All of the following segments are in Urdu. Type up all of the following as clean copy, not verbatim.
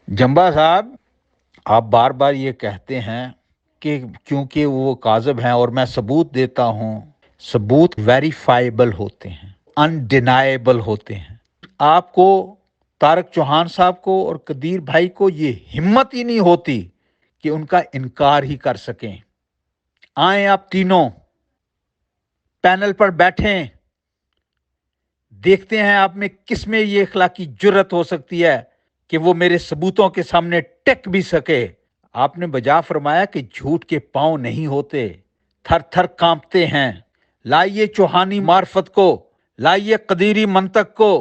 جمبا صاحب، آپ بار بار یہ کہتے ہیں کہ کیونکہ وہ کاذب ہیں اور میں ثبوت دیتا ہوں، ثبوت ویریفائیبل ہوتے ہیں، انڈینائیبل ہوتے ہیں۔ آپ کو، طارق چوہان صاحب کو اور قدیر بھائی کو یہ ہمت ہی نہیں ہوتی کہ ان کا انکار ہی کر سکیں۔ آئیں آپ تینوں پینل پر بیٹھیں، دیکھتے ہیں آپ میں کس میں یہ اخلاقی جرت ہو سکتی ہے کہ وہ میرے ثبوتوں کے سامنے ٹک بھی سکے۔ آپ نے بجا فرمایا کہ جھوٹ کے پاؤں نہیں ہوتے، تھر تھر کانپتے ہیں۔ لائیے چوہانی معرفت کو، لائیے قدیری منطق کو،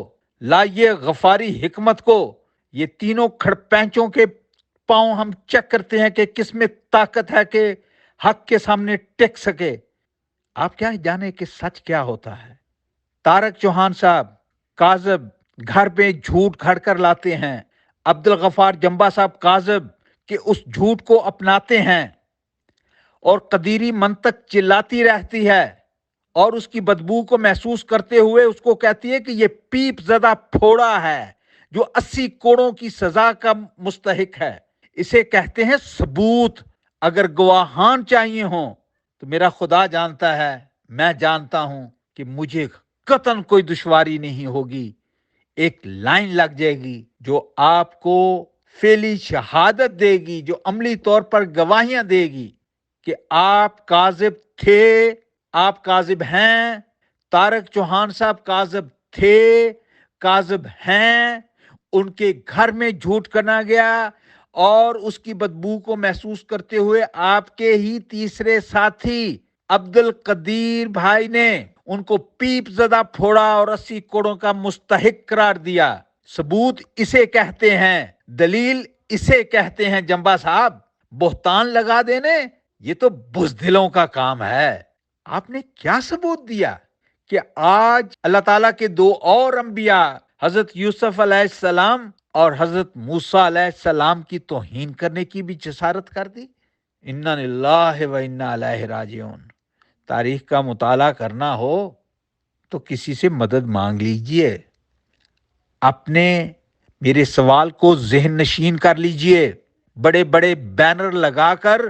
لائیے غفاری حکمت کو۔ یہ تینوں کھڑپینچوں کے پاؤں ہم چیک کرتے ہیں کہ کس میں طاقت ہے کہ حق کے سامنے ٹک سکے۔ آپ کیا جانے کہ سچ کیا ہوتا ہے؟ طارق چوہان صاحب کاذب، گھر پہ جھوٹ گھڑ کر لاتے ہیں۔ عبدالغفار جمبا صاحب کاذب کہ اس جھوٹ کو اپناتے ہیں، اور قدیری منطق چلاتی رہتی ہے اور اس کی بدبو کو محسوس کرتے ہوئے اس کو کہتی ہے کہ یہ پیپ زدہ پھوڑا ہے جو 80 کوڑوں کی سزا کا مستحق ہے۔ اسے کہتے ہیں ثبوت۔ اگر گواہان چاہیے ہوں تو میرا خدا جانتا ہے، میں جانتا ہوں کہ مجھے قطعاً کوئی دشواری نہیں ہوگی۔ ایک لائن لگ جائے گی جو آپ کو فعلی شہادت دے گی، جو عملی طور پر گواہیاں دے گی کہ آپ کاذب تھے، آپ کاذب ہیں۔ طارق چوہان صاحب کاذب تھے، کاذب ہیں۔ ان کے گھر میں جھوٹ کرنا گیا اور اس کی بدبو کو محسوس کرتے ہوئے آپ کے ہی تیسرے ساتھی عبد القدیر بھائی نے ان کو پیپ زدہ پھوڑا اور 80 کوڑوں کا مستحق قرار دیا۔ ثبوت اسے کہتے ہیں، دلیل اسے کہتے ہیں۔ جمبا صاحب، بہتان لگا دینے یہ تو بزدلوں کا کام ہے۔ آپ نے کیا ثبوت دیا کہ آج اللہ تعالیٰ کے دو اور انبیاء حضرت یوسف علیہ السلام اور حضرت موسیٰ علیہ السلام کی توہین کرنے کی بھی جسارت کر دی؟ انا للہ و انا الیہ راجعون۔ تاریخ کا مطالعہ کرنا ہو تو کسی سے مدد مانگ لیجئے، اپنے میرے سوال کو ذہن نشین کر لیجئے، بڑے بڑے بینر لگا کر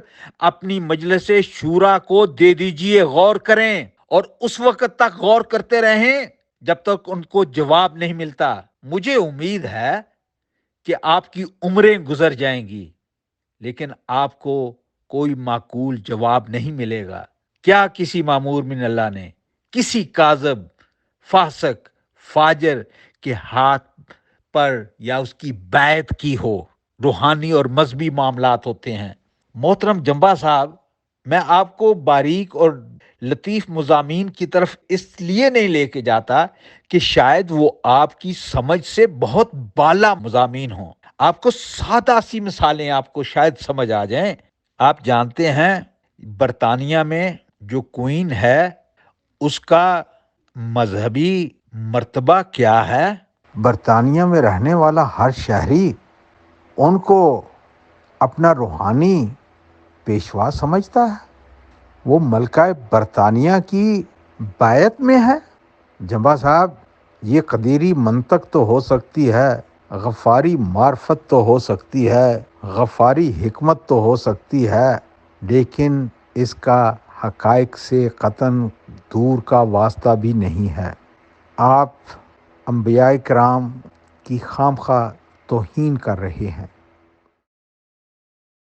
اپنی مجلس شورا کو دے دیجئے، غور کریں، اور اس وقت تک غور کرتے رہیں جب تک ان کو جواب نہیں ملتا۔ مجھے امید ہے کہ آپ کی عمریں گزر جائیں گی لیکن آپ کو کوئی معقول جواب نہیں ملے گا۔ کیا کسی مامور من اللہ نے کسی کاذب، فاسق، فاجر کے ہاتھ پر یا اس کی بیعت کی ہو؟ روحانی اور مذہبی معاملات ہوتے ہیں۔ محترم جمبا صاحب، میں آپ کو باریک اور لطیف مضامین کی طرف اس لیے نہیں لے کے جاتا کہ شاید وہ آپ کی سمجھ سے بہت بالا مضامین ہوں۔ آپ کو سادہ سی مثالیں آپ کو شاید سمجھ آ جائیں۔ آپ جانتے ہیں برطانیہ میں جو کوئین ہے اس کا مذہبی مرتبہ کیا ہے؟ برطانیہ میں رہنے والا ہر شہری ان کو اپنا روحانی پیشوا سمجھتا ہے۔ وہ ملکہ برطانیہ کی بیعت میں ہے۔ جمبا صاحب، یہ قدیری منطق تو ہو سکتی ہے، غفاری معرفت تو ہو سکتی ہے، غفاری حکمت تو ہو سکتی ہے، لیکن اس کا حقائق سے قطعاً دور کا واسطہ بھی نہیں ہے۔ آپ انبیاء کرام کی خام خواہ توہین کر رہے ہیں۔